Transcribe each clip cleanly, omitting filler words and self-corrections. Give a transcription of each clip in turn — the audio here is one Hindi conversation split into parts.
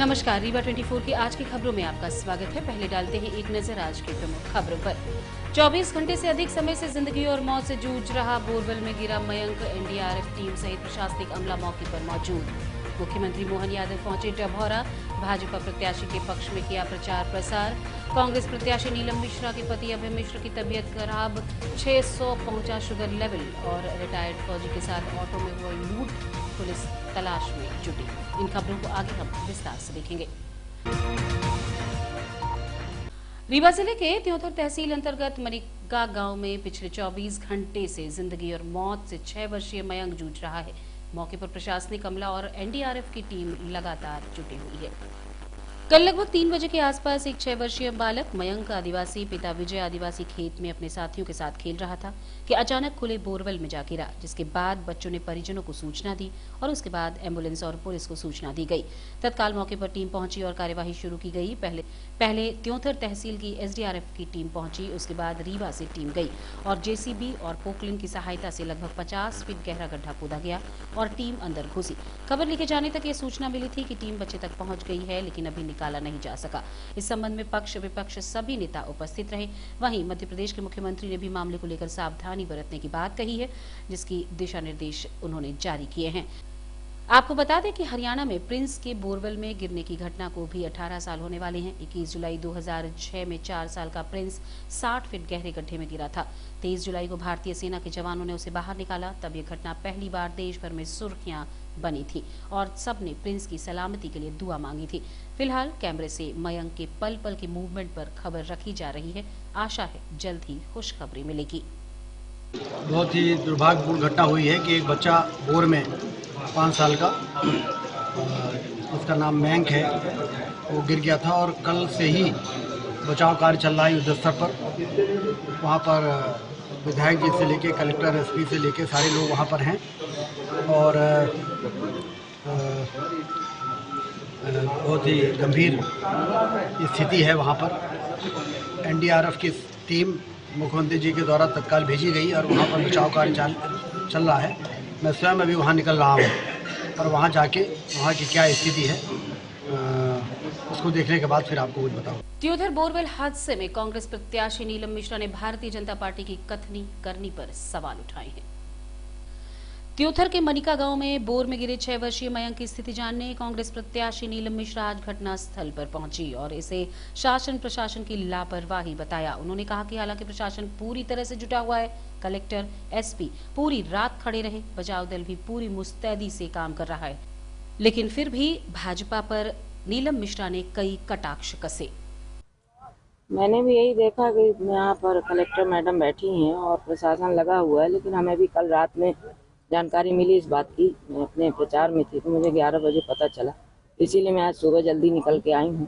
नमस्कार, रीवा 24 की आज की खबरों में आपका स्वागत है। पहले डालते हैं एक नजर आज की प्रमुख खबरों पर। 24 घंटे से अधिक समय से जिंदगी और मौत से जूझ रहा बोरवेल में गिरा मयंक, एनडीआरएफ टीम सहित प्रशासनिक अमला मौके पर मौजूद। मुख्यमंत्री मोहन यादव पहुंचे डभौरा, भाजपा प्रत्याशी के पक्ष में किया प्रचार प्रसार। कांग्रेस प्रत्याशी नीलम मिश्रा के पति अभय मिश्र की तबीयत खराब, 600 पहुंचा शुगर लेवल। और रिटायर्ड फौजी के साथ ऑटो में हुआ लूट, पुलिस तलाश में जुटी। इन खबरों को आगे हम विस्तार से देखेंगे। रीवा जिले के त्योंथर तहसील अंतर्गत मनिका गांव में पिछले 24 घंटे से जिंदगी और मौत से 6 वर्षीय मयंक जूझ रहा है। मौके पर प्रशासनिक अमला और एनडीआरएफ की टीम लगातार जुटी हुई है। कल लगभग 3 बजे के आसपास एक 6 वर्षीय बालक मयंक आदिवासी पिता विजय आदिवासी खेत में अपने साथियों के साथ खेल रहा था कि अचानक खुले बोरवेल में जा गिरा, जिसके बाद बच्चों ने परिजनों को सूचना दी और उसके बाद एम्बुलेंस और पुलिस को सूचना दी गई। तत्काल मौके पर टीम पहुंची और कार्यवाही शुरू की गई। पहले त्योंथर तहसील की एसडीआरएफ की टीम पहुंची, उसके बाद रीवा से टीम गई और जेसीबी और पोकलिन की सहायता से लगभग 50 फीट गहरा गड्ढा खोदा गया और टीम अंदर घुसी। खबर लिखे जाने तक ये सूचना मिली थी कि टीम बच्चे तक पहुंच गई है, लेकिन अभी निकाला नहीं जा सका। इस संबंध में पक्ष विपक्ष सभी नेता उपस्थित रहे। वहीं मध्य प्रदेश के मुख्यमंत्री ने भी मामले को लेकर सावधानी बरतने की बात कही है, जिसकी दिशा निर्देश उन्होंने जारी किए हैं। आपको बता दें कि हरियाणा में प्रिंस के बोरवेल में गिरने की घटना को भी 18 साल होने वाले हैं। 21 जुलाई 2006 में 4 साल का प्रिंस 60 फीट गहरे गड्ढे में गिरा था। 23 जुलाई को भारतीय सेना के जवानों ने उसे बाहर निकाला। तब यह घटना पहली बार देश भर में सुर्खियां बनी थी और सबने प्रिंस की सलामती के लिए दुआ मांगी थी। फिलहाल कैमरे से मयंक के पल पल के मूवमेंट पर खबर रखी जा रही है। आशा है जल्द ही खुशखबरी मिलेगी। बहुत ही दुर्भाग्यपूर्ण घटना हुई है कि एक बच्चा बोर में 5 साल का, उसका नाम मयंक है, वो गिर गया था और कल से ही बचाव कार्य चल रहा है युद्ध स्तर पर। वहाँ पर विधायक जी से लेके कलेक्टर एसपी से लेके सारे लोग वहाँ पर हैं और बहुत ही गंभीर स्थिति है वहाँ पर। एनडीआरएफ की टीम मुख्यमंत्री जी के द्वारा तत्काल भेजी गई और वहाँ पर बचाव कार्य चल रहा है। मैं स्वयं अभी वहाँ निकल रहा हूँ और वहाँ जाके वहाँ की क्या स्थिति है उसको देखने के बाद फिर आपको कुछ बताऊँ। त्योंथर बोरवेल हादसे में कांग्रेस प्रत्याशी नीलम मिश्रा ने भारतीय जनता पार्टी की कथनी करनी पर सवाल उठाए हैं। त्योंथर के मनिका गांव में बोर में गिरे 6 वर्षीय मयंक की स्थिति जानने कांग्रेस प्रत्याशी नीलम मिश्रा आज घटना स्थल पर पहुंची और इसे शासन प्रशासन की लापरवाही बताया। उन्होंने कहा कि हालांकि प्रशासन पूरी तरह से जुटा हुआ है, कलेक्टर एसपी पूरी रात खड़े रहे, बचाव दल भी पूरी मुस्तैदी से काम कर रहा है, लेकिन फिर भी भाजपा पर नीलम मिश्रा ने कई कटाक्ष कसे। मैंने भी यही देखा कि यहाँ पर कलेक्टर मैडम बैठी हैं और प्रशासन लगा हुआ है, लेकिन हमें भी कल रात में जानकारी मिली इस बात की। मैं अपने प्रचार में थी तो मुझे 11 बजे पता चला, इसीलिए मैं आज सुबह जल्दी निकल के आई हूँ।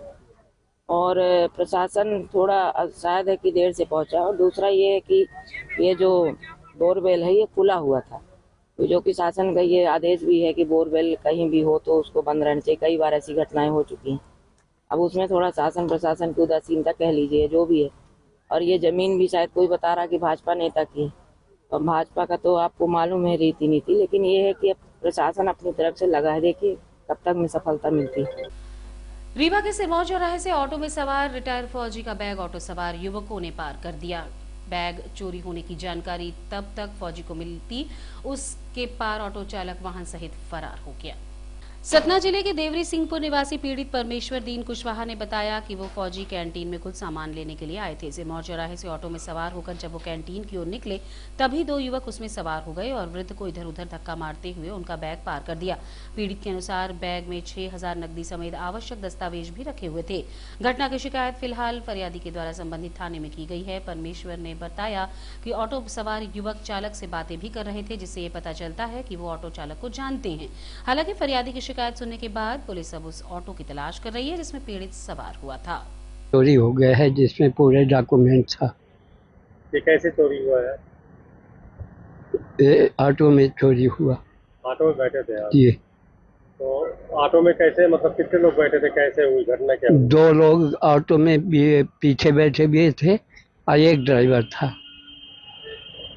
और प्रशासन थोड़ा शायद है कि देर से पहुँचा। और दूसरा ये है कि ये जो बोरवेल है ये खुला हुआ था, तो जो कि शासन का ये आदेश भी है कि बोरवेल कहीं भी हो तो उसको बंद रहना चाहिए। कई बार ऐसी घटनाएं हो चुकी हैं। अब उसमें थोड़ा शासन प्रशासन की उदासीनता कह लीजिए, जो भी है। और ये जमीन भी शायद कोई बता रहा कि भाजपा नेता की है, और भाजपा का तो आपको मालूम है रीति नीति, लेकिन ये है कि प्रशासन अपनी तरफ से लगा है, देखिए कब तक में सफलता मिलती है। रीवा के सिरमौर चौराहे से ऑटो में सवार रिटायर्ड फौजी का बैग ऑटो सवार युवकों ने पार कर दिया। बैग चोरी होने की जानकारी तब तक फौजी को मिलती, उसके पार ऑटो चालक वाहन सहित फरार हो गया। सतना जिले के देवरी सिंहपुर निवासी पीड़ित परमेश्वर दीन कुशवाहा ने बताया कि वो फौजी कैंटीन में कुछ सामान लेने के लिए आए थे। सिरमौर चौराहे से ऑटो में सवार होकर जब वो कैंटीन की ओर निकले, तभी 2 युवक उसमें सवार हो गए और वृद्ध को इधर उधर धक्का मारते हुए उनका बैग पार कर दिया। पीड़ित के अनुसार बैग में 6000 नकदी समेत आवश्यक दस्तावेज भी रखे हुए थे। घटना की शिकायत फिलहाल फरियादी के द्वारा संबंधित थाने में की गई है। परमेश्वर ने बताया कि ऑटो सवार युवक चालक से बातें भी कर रहे थे, जिससे ये पता चलता है कि वो ऑटो चालक को जानते हैं। हालांकि फरियादी की शिकायत सुनने के बाद पुलिस अब उस ऑटो की तलाश कर रही है जिसमें पीड़ित सवार हुआ था। चोरी हो गया है जिसमें पूरे डॉक्यूमेंट था। ये कैसे चोरी हुआ है? ये ऑटो में चोरी हुआ। ऑटो में बैठे थे आप? जी। तो ऑटो में कैसे, मतलब कितने लोग बैठे थे, कैसे हुई घटना, क्या हुई? 2 लोग ऑटो में पीछे बैठे भी थे और एक ड्राइवर था।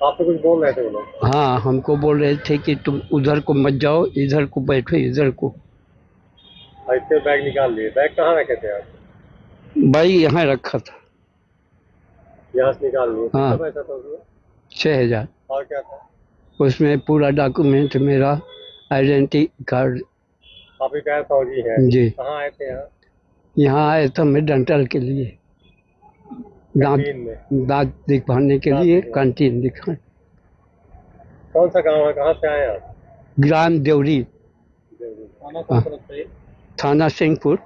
आपसे कुछ बोल रहे थे वो लोग? हाँ, हमको बोल रहे थे कि तुम उधर को मत जाओ, इधर को बैठो, इधर को। ऐसे बैग निकाल लिए। बैग कहाँ रखे थे आप? भाई यहाँ रखा था। यहाँ से निकाल लिए। हाँ। कितना पैसा था उसमें? 6,000। और क्या था? उसमें पूरा डॉक्यूमेंट, मेरा आइडेंटिटी कार्ड। आप रिटायर फौजी हैं? जी। कहाँ आए थे यहाँ? यहाँ आया था मैं डेंटल के लिए, कैंटीन में? दांत दिखवाने के दांत लिए, दिखवाने। कैंटीन दिखाने। कौन सा गांव है, कहाँ से आए आप? ग्राम देवरी, थाना कौन सा लगता है? थाना सिंहपुर,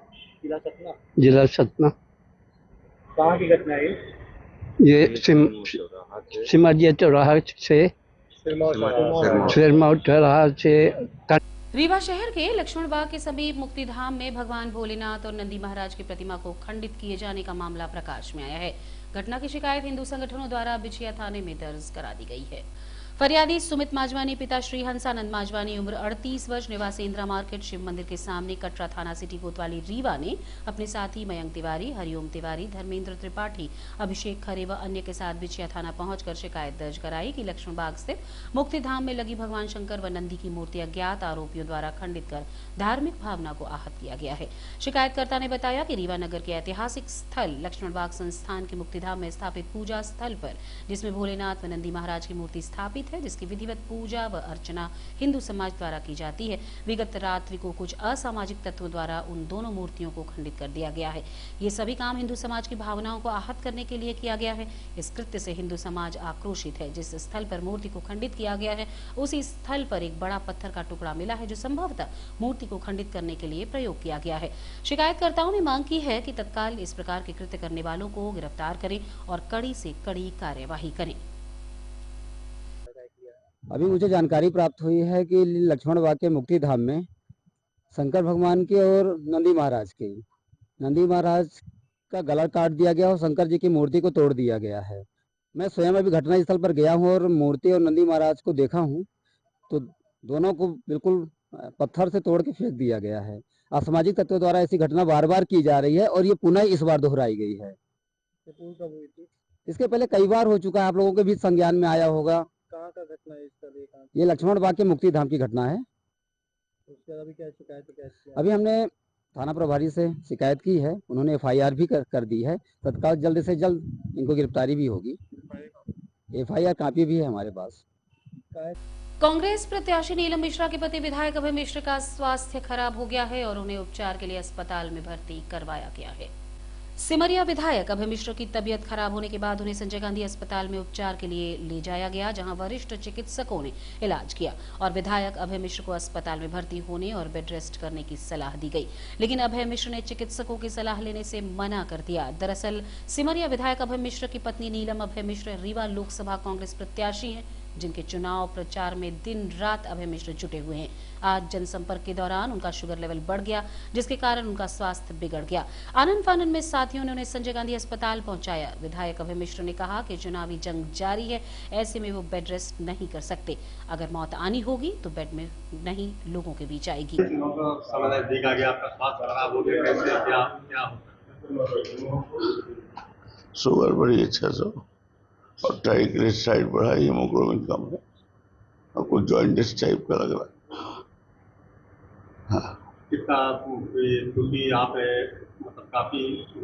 जिला सतना। जिला सतना। कहाँ की घटना है? ये सिमरिया चौराहा से, सिरमौर चौराहा से। रीवा शहर के लक्ष्मण बाग के समीप मुक्तिधाम में भगवान भोलेनाथ और नंदी महाराज की प्रतिमा को खंडित किए जाने का मामला प्रकाश में आया है। घटना की शिकायत हिंदू संगठनों द्वारा बिछिया थाने में दर्ज करा दी गई है। फरियादी सुमित माजवानी पिता श्री हंसानंद माजवानी उम्र 38 वर्ष निवासी इंदिरा मार्केट शिव मंदिर के सामने कटरा थाना सिटी कोतवाली रीवा ने अपने साथी मयंक तिवारी, हरिओम तिवारी, धर्मेंद्र त्रिपाठी, अभिषेक खरे व अन्य के साथ बिछिया थाना पहुंचकर शिकायत दर्ज कराई कि लक्ष्मण बाग स्थित मुक्तिधाम में लगी भगवान शंकर व नंदी की मूर्ति अज्ञात आरोपियों द्वारा खंडित कर धार्मिक भावना को आहत किया गया है। शिकायतकर्ता ने बताया कि रीवा नगर के ऐतिहासिक स्थल लक्ष्मण बाग संस्थान के मुक्तिधाम में स्थापित पूजा स्थल पर, जिसमें भोलेनाथ व नंदी महाराज की मूर्ति स्थापित है, जिसकी विधिवत पूजा व अर्चना हिंदू समाज द्वारा की जाती है, विगत रात्रि को कुछ असामाजिक तत्वों द्वारा उन दोनों मूर्तियों को खंडित कर दिया गया है। ये सभी काम हिंदू समाज की भावनाओं को आहत करने के लिए किया गया है। इस कृत्य से हिंदू समाज आक्रोशित है। जिस स्थल पर मूर्ति को खंडित किया गया है उसी स्थल पर एक बड़ा पत्थर का टुकड़ा मिला है, जो संभवतः मूर्ति को खंडित करने के लिए प्रयोग किया गया है। शिकायतकर्ताओं ने मांग की है कि तत्काल इस प्रकार के कृत्य करने वालों को गिरफ्तार करें और कड़ी से कड़ी कार्यवाही करें। अभी मुझे जानकारी प्राप्त हुई है कि लक्ष्मण बाग के मुक्ति धाम में शंकर भगवान के और नंदी महाराज का गला काट दिया गया और शंकर जी की मूर्ति को तोड़ दिया गया है। मैं स्वयं अभी घटना स्थल पर गया हूं और मूर्ति और नंदी महाराज को देखा हूं, तो दोनों को बिल्कुल पत्थर से तोड़ के फेंक दिया गया है। असामाजिक तत्वों द्वारा ऐसी घटना बार बार की जा रही है और ये पुनः इस बार दोहराई गई है। इसके पहले कई बार हो चुका है, आप लोगों के भी संज्ञान में आया होगा। कहाँ का घटना है इसका? ये लक्ष्मण बाग के मुक्ति धाम की घटना है। अभी क्या शिकायत? अभी हमने थाना प्रभारी से शिकायत की है, उन्होंने FIR भी कर दी है। तत्काल जल्द से जल्द इनको गिरफ्तारी भी होगी। FIR कॉपी भी है हमारे पास। कांग्रेस प्रत्याशी नीलम मिश्रा के पति विधायक अभय मिश्र का स्वास्थ्य खराब हो गया है और उन्हें उपचार के लिए अस्पताल में भर्ती करवाया गया है। सिमरिया विधायक अभय मिश्र की तबीयत खराब होने के बाद उन्हें संजय गांधी अस्पताल में उपचार के लिए ले जाया गया, जहां वरिष्ठ चिकित्सकों ने इलाज किया और विधायक अभय मिश्र को अस्पताल में भर्ती होने और बेड रेस्ट करने की सलाह दी गई। लेकिन अभय मिश्र ने चिकित्सकों की सलाह लेने से मना कर दिया। दरअसल सिमरिया विधायक अभय मिश्र की पत्नी नीलम अभय मिश्र रीवा लोकसभा कांग्रेस प्रत्याशी हैं, जिनके चुनाव प्रचार में दिन रात अभय मिश्र जुटे हुए हैं। आज जनसंपर्क के दौरान उनका शुगर लेवल बढ़ गया, जिसके कारण उनका स्वास्थ्य बिगड़ गया। आनन फानन में साथियों ने उन्हें संजय गांधी अस्पताल पहुंचाया। विधायक अभय मिश्र ने कहा कि चुनावी जंग जारी है, ऐसे में वो बेड रेस्ट नहीं कर सकते। अगर मौत आनी होगी तो बेड में नहीं, लोगों के बीच आएगी। शुगर बढ़ी 600 और ट्राइग्लिसराइड बढ़ा, हीमोग्लोबिन कम है और कुछ जॉइंटिस टाइप का लग रहा है। हाँ। कितना क्योंकि आप मतलब काफी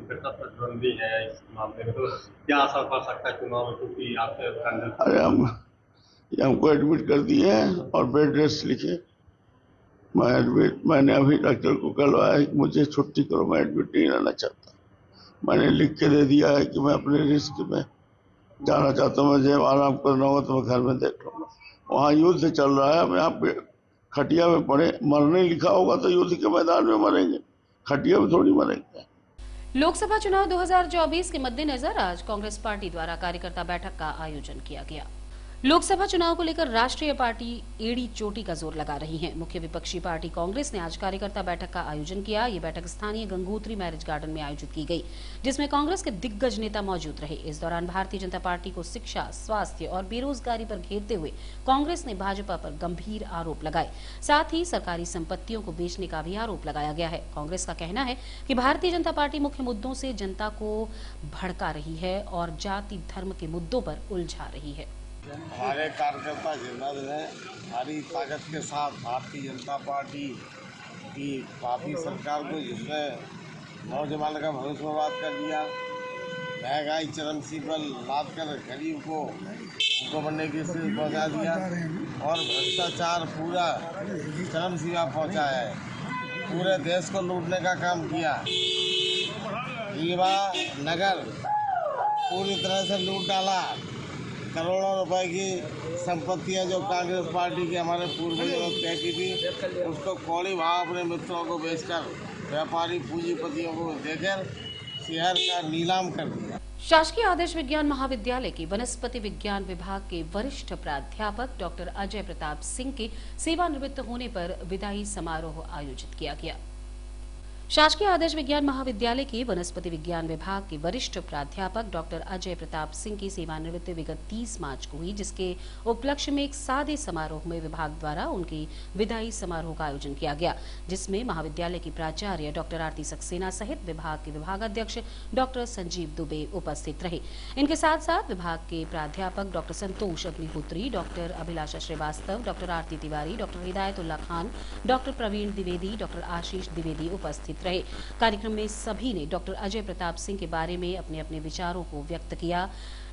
प्रतिद्वंदी है इस मामले में, तो क्या असर पड़ सकता है चुनाव में? क्योंकि आपके अरे हमको एडमिट कर दिए हैं और बेड रेस्ट लिखे। मैंने अभी डॉक्टर को कहलवाया कि मुझे छुट्टी करो, मैं एडमिट नहीं रहना चाहता। मैंने लिख के दे दिया है कि मैं अपने रिस्क में जाना चाहता हूँ, मुझे आराम करना होगा तो मैं घर में देख लूँगा। वहाँ युद्ध चल रहा है, हम यहाँ पे खटिया में पड़े, मरने लिखा होगा तो युद्ध के मैदान में मरेंगे, खटिया में थोड़ी मरेंगे। लोकसभा चुनाव 2024 के मद्देनजर आज कांग्रेस पार्टी द्वारा कार्यकर्ता बैठक का आयोजन किया गया। लोकसभा चुनाव को लेकर राष्ट्रीय पार्टी एड़ी चोटी का जोर लगा रही है। मुख्य विपक्षी पार्टी कांग्रेस ने आज कार्यकर्ता बैठक का आयोजन किया। ये बैठक स्थानीय गंगोत्री मैरिज गार्डन में आयोजित की गई, जिसमें कांग्रेस के दिग्गज नेता मौजूद रहे। इस दौरान भारतीय जनता पार्टी को शिक्षा, स्वास्थ्य और बेरोजगारी पर घेरते हुए कांग्रेस ने भाजपा पर गंभीर आरोप लगाए। साथ ही सरकारी संपत्तियों को बेचने का भी आरोप लगाया गया है। कांग्रेस का कहना है कि भारतीय जनता पार्टी मुख्य मुद्दों से जनता को भड़का रही है और जाति धर्म के मुद्दों पर उलझा रही है। हमारे कार्यकर्ता जिम्मेदार हैं, सारी ताकत के साथ भारतीय जनता पार्टी कि पापी सरकार को जिसने नौजवान का भविष्य बर्बाद कर दिया, महंगाई चरम सीमा पर लाद कर गरीब को उनको बनने की स्थिति पहुँचा दिया और भ्रष्टाचार पूरा चरम सीमा पहुँचा है। पूरे देश को लूटने का काम किया। रीवा नगर पूरी तरह से लूट डाला। करोड़ों रुपए की संपत्तियां जो कांग्रेस पार्टी के हमारे पूर्वजों ने तय की थी, उसको कौड़ी भाव अपने मित्रों को बेचकर व्यापारी पूंजीपतियों को देकर शहर का नीलाम कर दिया। शासकीय आदर्श विज्ञान महाविद्यालय के वनस्पति विज्ञान विभाग के वरिष्ठ प्राध्यापक डॉक्टर अजय प्रताप सिंह के सेवानिवृत्त होने पर विदाई समारोह आयोजित किया गया। शासकीय आदर्श विज्ञान महाविद्यालय के वनस्पति विज्ञान विभाग के वरिष्ठ प्राध्यापक डॉक्टर अजय प्रताप सिंह की सेवानिवृत्ति विगत 30 मार्च को हुई, जिसके उपलक्ष्य में एक सादे समारोह में विभाग द्वारा उनकी विदाई समारोह का आयोजन किया गया, जिसमें महाविद्यालय की प्राचार्य डॉक्टर आरती सक्सेना सहित विभाग के विभागाध्यक्ष डॉक्टर संजीव दुबे उपस्थित रहे। इनके साथ साथ विभाग के प्राध्यापक doctor Santosh Agnihotri, doctor Abhilasha Srivastava, doctor Aarti Tiwari, doctor Hidayatullah Khan, doctor Praveen Dwivedi, doctor Ashish Dwivedi उपस्थित रहे। कार्यक्रम में सभी ने डॉक्टर अजय प्रताप सिंह के बारे में अपने अपने विचारों को व्यक्त किया।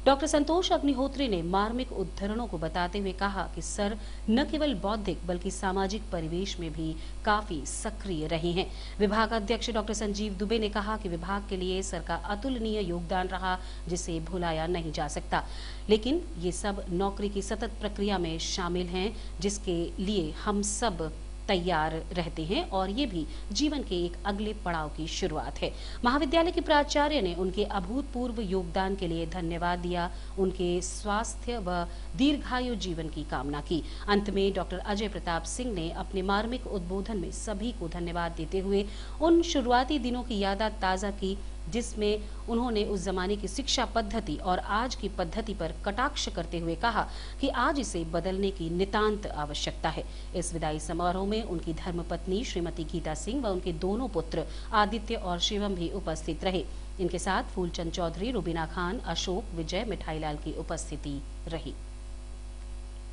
डॉक्टर संतोष अग्निहोत्री ने मार्मिक उद्धरणों को बताते हुए कहा कि सर न केवल बौद्धिक बल्कि सामाजिक परिवेश में भी काफी सक्रिय रहे हैं। विभागाध्यक्ष डॉक्टर संजीव दुबे ने कहा कि विभाग के लिए सर का अतुलनीय योगदान रहा, जिसे भुलाया नहीं जा सकता, लेकिन ये सब नौकरी की सतत प्रक्रिया में शामिल हैं, जिसके लिए हम सब तैयार रहते हैं और ये भी जीवन के एक अगले पड़ाव की शुरुआत है। महाविद्यालय के प्राचार्य ने उनके अभूतपूर्व योगदान के लिए धन्यवाद दिया, उनके स्वास्थ्य व दीर्घायु जीवन की कामना की। अंत में डॉक्टर अजय प्रताप सिंह ने अपने मार्मिक उद्बोधन में सभी को धन्यवाद देते हुए उन शुरुआती दिनों की याद ताज़ा की, जिसमें उन्होंने उस जमाने की शिक्षा पद्धति और आज की पद्धति पर कटाक्ष करते हुए कहा कि आज इसे बदलने की नितांत आवश्यकता है। इस विदाई समारोह में उनकी धर्मपत्नी श्रीमती गीता सिंह व उनके दोनों पुत्र आदित्य और शिवम भी उपस्थित रहे। इनके साथ फूलचंद चौधरी, रुबीना खान, अशोक, विजय, मिठाईलाल की उपस्थिति रही।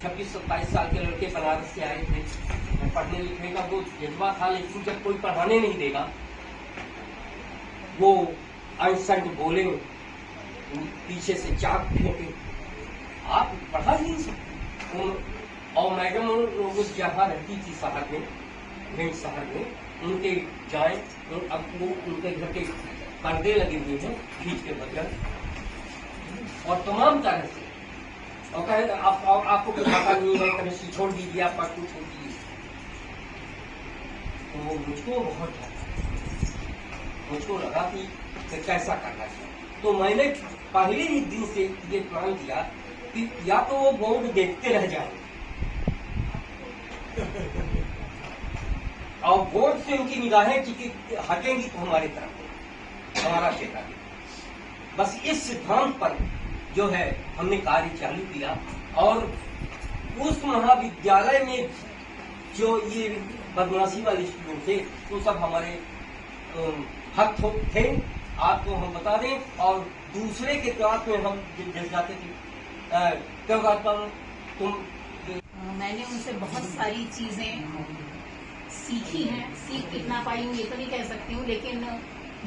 26-27 साल के लड़के बनारस से आए थे। पढ़ने लिखने का वो जज्बा था, लेकिन जब कोई पढ़ाने नहीं देगा, वो अनसंट बोले, पीछे से चाक फेंके, आप पढ़ा नहीं सकते। और मैडम वो जहाँ रहती थी शहर में, मेन शहर में, उनके जाए अब वो उनके घर के पर्दे लगे हुए हैं खींच के बदल और तमाम तरह से, और कहे आपको कोई पता नहीं है, कभी छोड़ दीजिए, आप पढ़ छोड़ दीजिए। तो वो मुझको लगा कि कैसा करना चाहिए। तो मैंने पहले ही दिन से ये प्लान किया कि या तो वो बोर्ड देखते रह जाए और बोर्ड से उनकी निगाहें हटेंगी तो हमारी तरफ हमारा चेहरा। बस इस सिद्धांत पर जो है हमने कार्य चालू किया और उस महाविद्यालय में जो ये बदमाशी वाले स्टूडेंट थे वो सब हमारे हक थे, आपको हम बता दें। और दूसरे के क्लास में हम जैसे जाते थे, क्या कहता हूँ तुम, मैंने उनसे बहुत सारी चीजें सीखी हैं। सीख कितना पाई हूँ ये तो नहीं कह सकती हूँ, लेकिन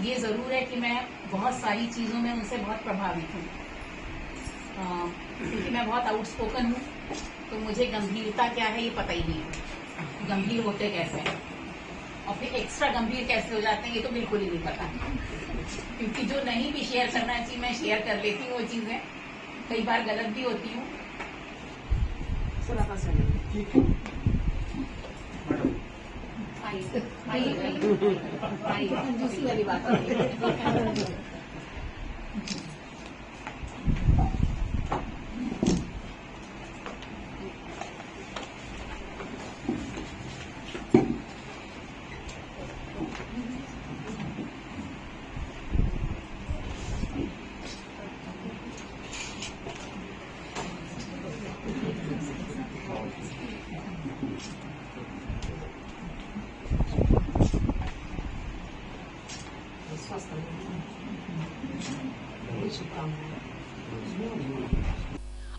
ये जरूर है कि मैं बहुत सारी चीजों में उनसे बहुत प्रभावित हूँ। क्योंकि मैं बहुत आउटस्पोकन हूँ, तो मुझे गंभीरता क्या है ये पता ही नहीं है, गंभीर होते कैसे हैं और फिर एक्स्ट्रा गंभीर कैसे हो जाते हैं ये तो बिल्कुल ही नहीं पता। क्योंकि जो नहीं भी शेयर करना चाहिए मैं शेयर कर लेती हूँ, वो चीजें कई बार गलत भी होती हूँ। दूसरी वाली बात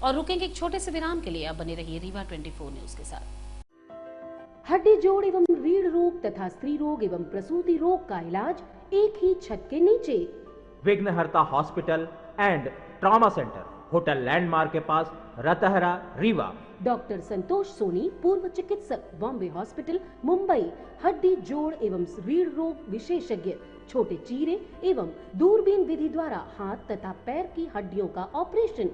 और रुकेंगे एक छोटे से विराम के लिए। आप बने रहिए रीवा 24 न्यूज के साथ। हड्डी जोड़ एवं रीढ़ रोग तथा स्त्री रोग एवं प्रसूति रोग का इलाज एक ही छत के नीचे। विघ्नहर्ता hospital and trauma centre, hotel landmark के पास, रतहरा, रीवा। डॉक्टर संतोष सोनी, पूर्व चिकित्सक, बॉम्बे हॉस्पिटल, मुंबई। हड्डी जोड़ एवं रीढ़ रोग विशेषज्ञ, छोटे चीरे एवं दूरबीन विधि द्वारा हाथ तथा पैर की हड्डियों का ऑपरेशन।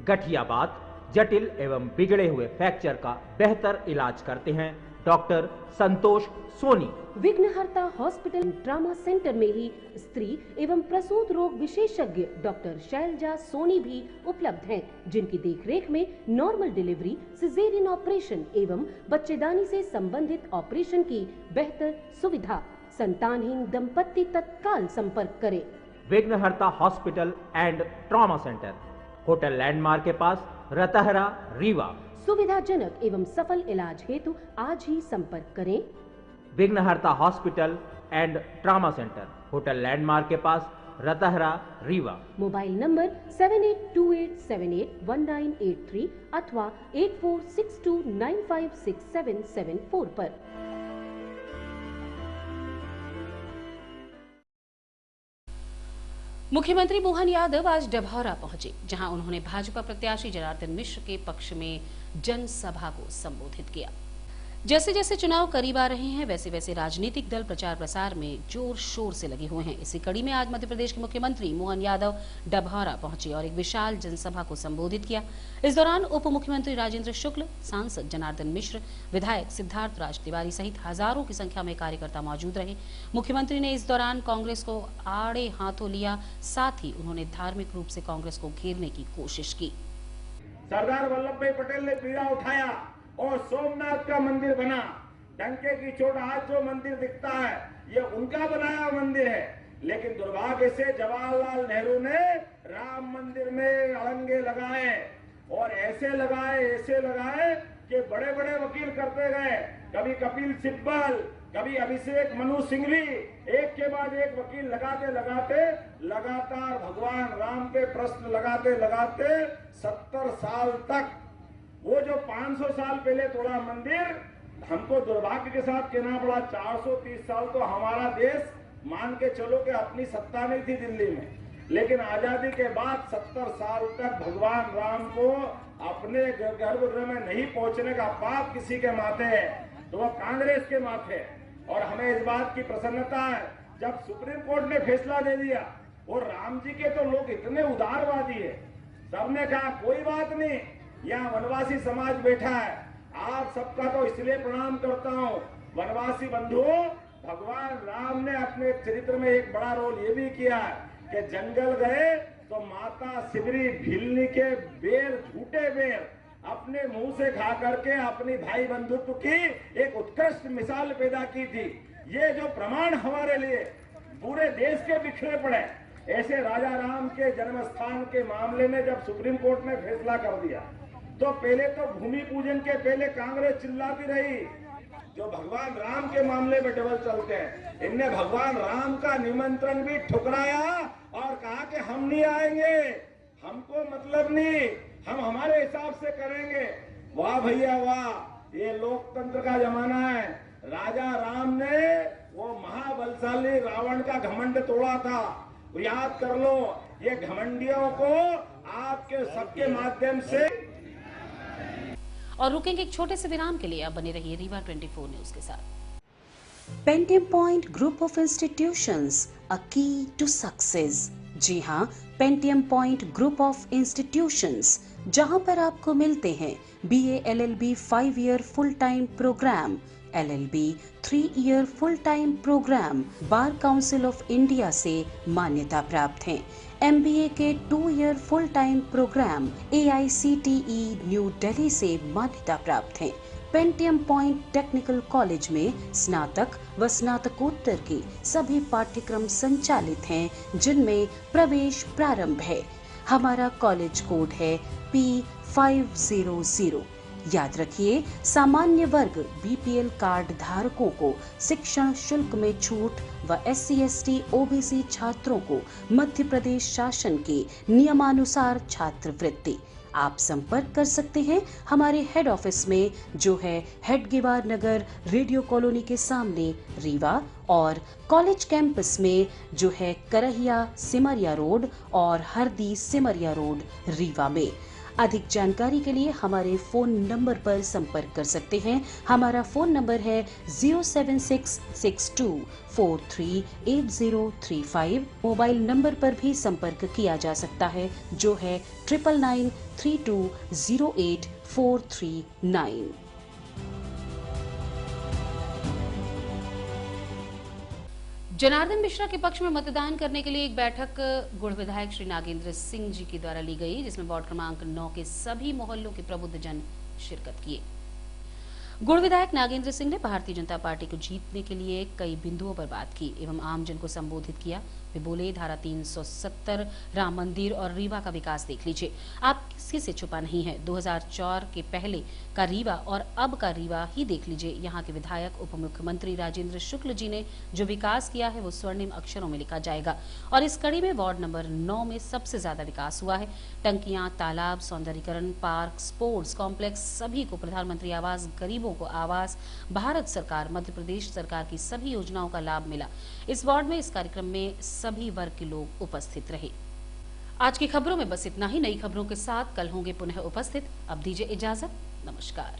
गठियाबात, जटिल एवं बिगड़े हुए फ्रैक्चर का बेहतर इलाज करते हैं डॉक्टर संतोष सोनी। विघ्नहर्ता हॉस्पिटल ट्रॉमा सेंटर में ही स्त्री एवं प्रसूत रोग विशेषज्ञ डॉक्टर शैलजा सोनी भी उपलब्ध हैं, जिनकी देखरेख में नॉर्मल डिलीवरी, सिजेरियन ऑपरेशन एवं बच्चेदानी से संबंधित ऑपरेशन की बेहतर सुविधा। संतानहीन दंपत्ति तत्काल संपर्क करें। विघ्नहर्ता hospital and trauma centre, hotel landmark के पास, रतहरा, रीवा। सुविधाजनक एवं सफल इलाज हेतु आज ही संपर्क करें। विघ्नहर्ता hospital and trauma centre, hotel landmark के पास, रतहरा, रीवा। मोबाइल नंबर 7828781983 अथवा 8462956774 पर। मुख्यमंत्री मोहन यादव आज डभौरा पहुंचे, जहां उन्होंने भाजपा प्रत्याशी जनार्दन मिश्र के पक्ष में जनसभा को संबोधित किया। जैसे जैसे चुनाव करीब आ रहे हैं, वैसे वैसे राजनीतिक दल प्रचार प्रसार में जोर शोर से लगे हुए हैं। इसी कड़ी में आज मध्य प्रदेश के मुख्यमंत्री मोहन यादव डभौरा पहुंचे और एक विशाल जनसभा को संबोधित किया। इस दौरान उप मुख्यमंत्री राजेंद्र शुक्ल, सांसद जनार्दन मिश्र, विधायक सिद्धार्थ राज तिवारी सहित हजारों की संख्या में कार्यकर्ता मौजूद रहे। मुख्यमंत्री ने इस दौरान कांग्रेस को आड़े हाथों लिया, साथ ही उन्होंने धार्मिक रूप से कांग्रेस को घेरने की कोशिश की। सरदार वल्लभ भाई पटेल ने बीड़ा उठाया और सोमनाथ का मंदिर बना। डंके की चोट आज जो मंदिर दिखता है, ये उनका बनाया मंदिर है। लेकिन दुर्भाग्य से जवाहरलाल नेहरू ने राम मंदिर में अड़ंगे लगाए और ऐसे लगाए कि बड़े बड़े वकील करते गए। कभी कपिल सिब्बल, कभी अभिषेक मनु सिंघवी, एक के बाद एक वकील लगाते लगातार भगवान राम के प्रश्न लगाते 70 साल तक, वो जो 500 साल पहले तोड़ा मंदिर, हमको दुर्भाग्य के साथ कहना पड़ा 430 साल तो हमारा देश मान के चलो कि अपनी सत्ता नहीं थी दिल्ली में, लेकिन आजादी के बाद 70 साल तक भगवान राम को अपने गर्भगृह में नहीं पहुंचने का पाप किसी के माथे है तो वह कांग्रेस के माथे है। और हमें इस बात की प्रसन्नता है, जब सुप्रीम कोर्ट ने फैसला दे दिया और राम जी के तो लोग इतने उदारवादी है, सबने कहा कोई बात नहीं, यहाँ वनवासी समाज बैठा है, आप सबका तो इसलिए प्रणाम करता हूँ। वनवासी बंधुओं, भगवान राम ने अपने चरित्र में एक बड़ा रोल ये भी किया है कि जंगल गए तो माता सिबरी भिलनी के बेर, झूठे बेर अपने मुंह से खा करके अपनी भाई बंधुत्व की एक उत्कृष्ट मिसाल पैदा की थी। ये जो प्रमाण हमारे लिए पूरे देश के बिखरे पड़े, ऐसे राजा राम के जन्म स्थान के मामले में जब सुप्रीम कोर्ट ने फैसला कर दिया तो पहले तो भूमि पूजन के पहले कांग्रेस चिल्लाती रही, जो भगवान राम के मामले में डबल चलते हैं। इनने भगवान राम का निमंत्रण भी ठुकराया और कहा कि हम नहीं आएंगे, हमको मतलब नहीं, हम हमारे हिसाब से करेंगे। वाह भैया वाह, ये लोकतंत्र का जमाना है। राजा राम ने वो महाबलशाली रावण का घमंड तोड़ा था, याद कर लो। ये घमंडियों को आपके सबके माध्यम से। और रुकेंगे एक छोटे से विराम के लिए। आप बने रहिए रीवा 24 न्यूज के साथ। Pentium point group of institutions, a key to success. जी हाँ, Pentium point group of institutions, जहां पर आपको मिलते हैं BA LLB 5 year full time program, LLB 3 year full time program, bar council of India से मान्यता प्राप्त हैं। MBA के 2 year full time program AICTE new Delhi से मान्यता प्राप्त हैं। पेंटियम पॉइंट टेक्निकल कॉलेज में स्नातक व स्नातकोत्तर के सभी पाठ्यक्रम संचालित हैं, जिनमें प्रवेश प्रारंभ है। हमारा कॉलेज कोड है P500। याद रखिए, सामान्य वर्ग बीपीएल कार्ड धारकों को शिक्षण शुल्क में छूट व SC/ST OBC छात्रों को मध्य प्रदेश शासन के नियमानुसार छात्रवृत्ति। आप संपर्क कर सकते हैं हमारे हेड ऑफिस में, जो है हेडगेवार नगर, रेडियो कॉलोनी के सामने, रीवा, और कॉलेज कैंपस में, जो है करहिया सिमरिया रोड और हरदी सिमरिया रोड, रीवा में। अधिक जानकारी के लिए हमारे फोन नंबर पर संपर्क कर सकते हैं। हमारा फोन नंबर है 07662438035। मोबाइल नंबर पर भी संपर्क किया जा सकता है, जो है 9992084339। जनार्दन मिश्रा के पक्ष में मतदान करने के लिए एक बैठक गुड़ विधायक श्री नागेंद्र सिंह जी के द्वारा ली गई, जिसमें वार्ड क्रमांक 9 के सभी मोहल्लों के प्रबुद्ध जन शिरकत किए। गुड़ विधायक नागेंद्र सिंह ने भारतीय जनता पार्टी को जीतने के लिए कई बिंदुओं पर बात की एवं आमजन को संबोधित किया। वे बोले, धारा 370, राम मंदिर और रीवा का विकास देख लीजिए, आप किसी से छुपा नहीं है। 2004 के पहले का रीवा और अब का रीवा ही देख लीजिए। यहाँ के विधायक उप मुख्यमंत्री राजेंद्र शुक्ल जी ने जो विकास किया है वो स्वर्णिम अक्षरों में लिखा जाएगा। और इस कड़ी में वार्ड नंबर 9 में सबसे ज्यादा विकास हुआ है। टंकियां, तालाब, सौंदर्यीकरण, पार्क, स्पोर्ट्स कॉम्प्लेक्स, सभी को प्रधानमंत्री आवास, गरीबों को आवास, भारत सरकार, मध्य प्रदेश सरकार की सभी योजनाओं का लाभ मिला। इस वार्ड में इस कार्यक्रम में सभी वर्ग के लोग उपस्थित रहे। आज की खबरों में बस इतना ही। नई खबरों के साथ कल होंगे पुनः उपस्थित। अब दीजिए इजाजत। नमस्कार।